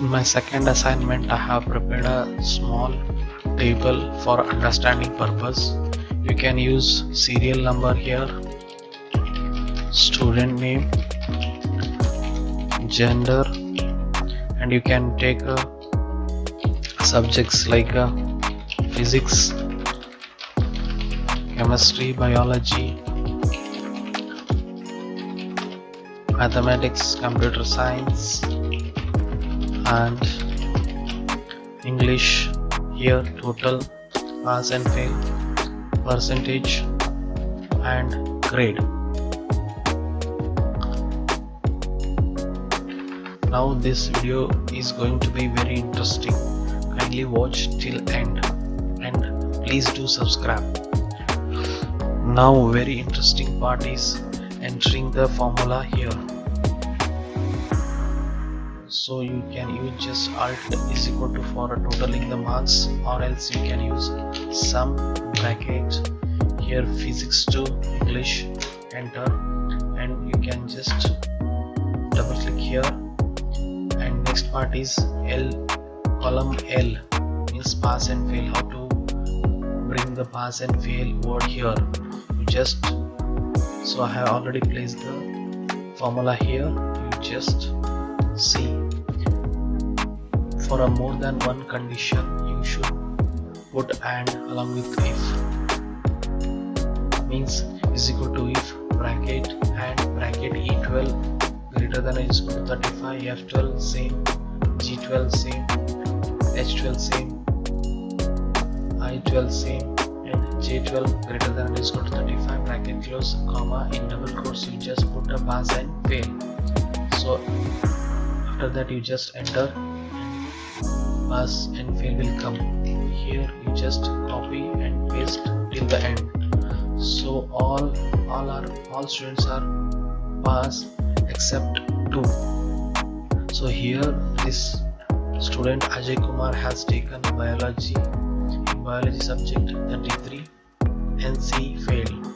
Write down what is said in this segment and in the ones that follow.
In my second assignment, I have prepared a small table for understanding purpose. You can use serial number here, student name, gender, and you can take subjects like physics, chemistry, biology, mathematics, computer science, and English. Here total, pass and fail, percentage, and grade. Now this video is going to be very interesting. Kindly watch till end and please do subscribe. Now very interesting part is entering the formula here. So you can use just alt is equal to for totaling the marks, or else you can use sum bracket here, physics to English, enter, and you can just double click here. And next part is L, column L means pass and fail. How to bring the pass and fail word here? You just, so I have already placed the formula here. You just see, for a more than one condition you should put and along with if, means is equal to if bracket and bracket E12 greater than or equal to 35, F12 same, G12 same, H12 same, I12 same, and J12 greater than or equal to 35, bracket close, comma, in double quotes you just put a pass and fail. So after that you just enter, pass and fail will come. Here you just copy and paste till the end. So all students are pass except 2. So here this student Ajay Kumar has taken biology, in biology subject 33, NC failed,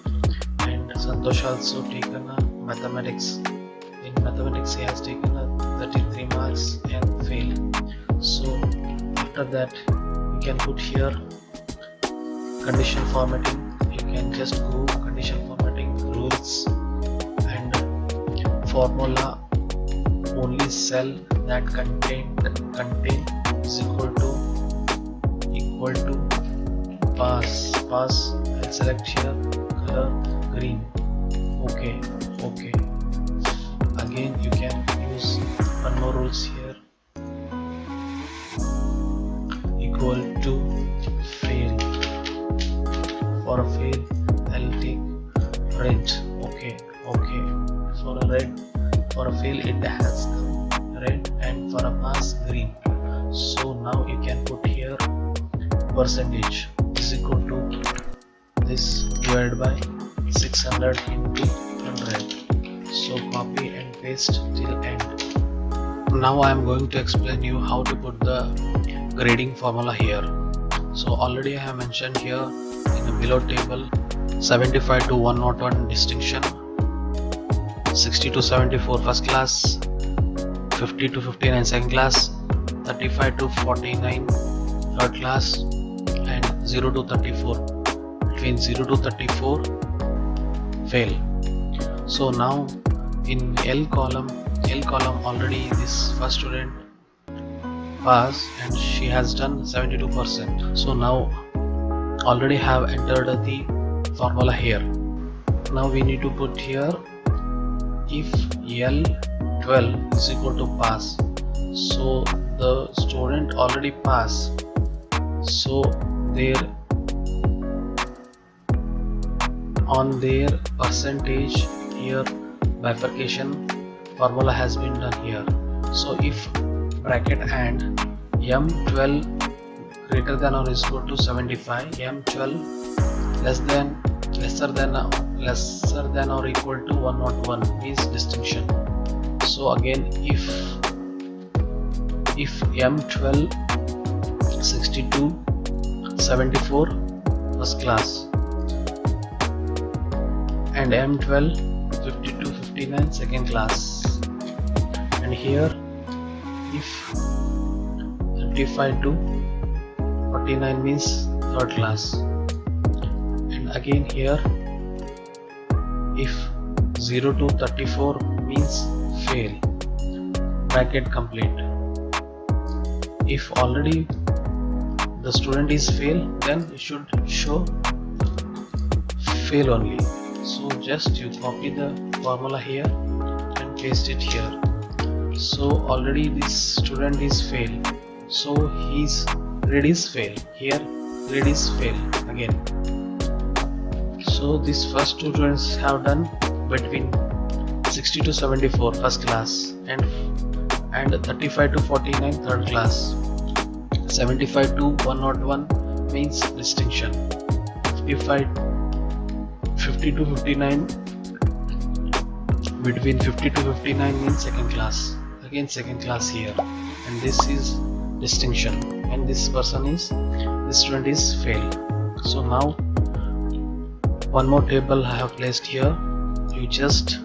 and Santosh also taken mathematics. In mathematics he has taken 33 marks and failed. So after that you can put here condition formatting. You can just go condition formatting, rules, and formula only cell that contain is equal to pass. I'll select here color green. Okay. Again you can use one more rules here, equal to fail. For a fail I'll take red. Okay. For a red, for a fail it has come red, and for a pass green. So now you can put here percentage is equal to this divided by 600 into 100. So copy and paste till end. Now I am going to explain you how to put the grading formula here. So already I have mentioned here in the below table 75 to 101 distinction, 60 to 74 first class, 50 to 59 second class, 35 to 49 third class, and 0 to 34. Between 0 to 34 fail. So now in L column already this first student pass and she has done 72%. So now already have entered the formula here. Now we need to put here if L12 is equal to pass. So the student already passed, so on their percentage here bifurcation formula has been done here. So if bracket and M12 greater than or is equal to 75, M12 lesser than or equal to 101 means distinction. So again if M12 62 74 first class and M12 52 59 second class, and here if 35 to 49 means third class, and again here if 0 to 34 means fail, bracket complete. If already the student is fail, then it should show fail only. So just you copy the formula here and paste it here. So already this student is fail, so his grade is fail. Here grade is fail again. So these first two students have done between 60 to 74 first class, and 35 to 49 third class. 75 to 101 means distinction. 50 to 59, between 50 to 59 means second class. Again second class here, and this is distinction, and this student is fail. So now one more table I have placed here. You just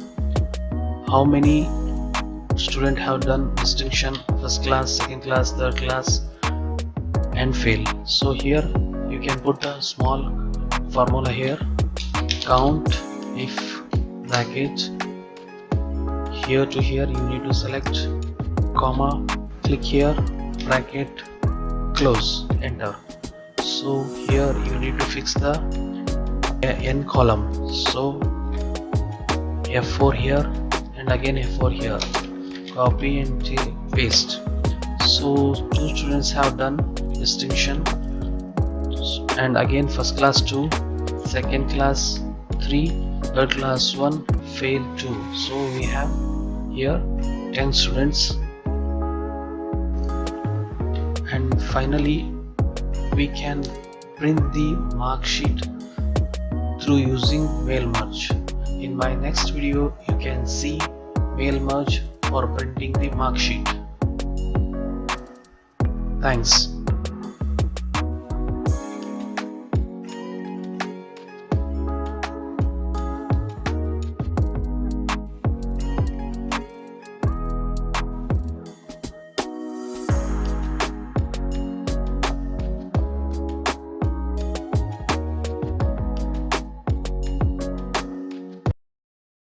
how many student have done distinction, first class, second class, third class, and fail. So here you can put a small formula here, count if bracket, here to here you need to select comma, click here, bracket, close, enter. So here you need to fix the n column, so F4 here and again F4 here, copy and paste. So two students have done distinction, and again first class 2, second class 3, third class 1, fail 2. So we have here 10 students, and finally we can print the mark sheet through using mail merge. In my next video you can see mail merge for printing the mark sheet. Thanks.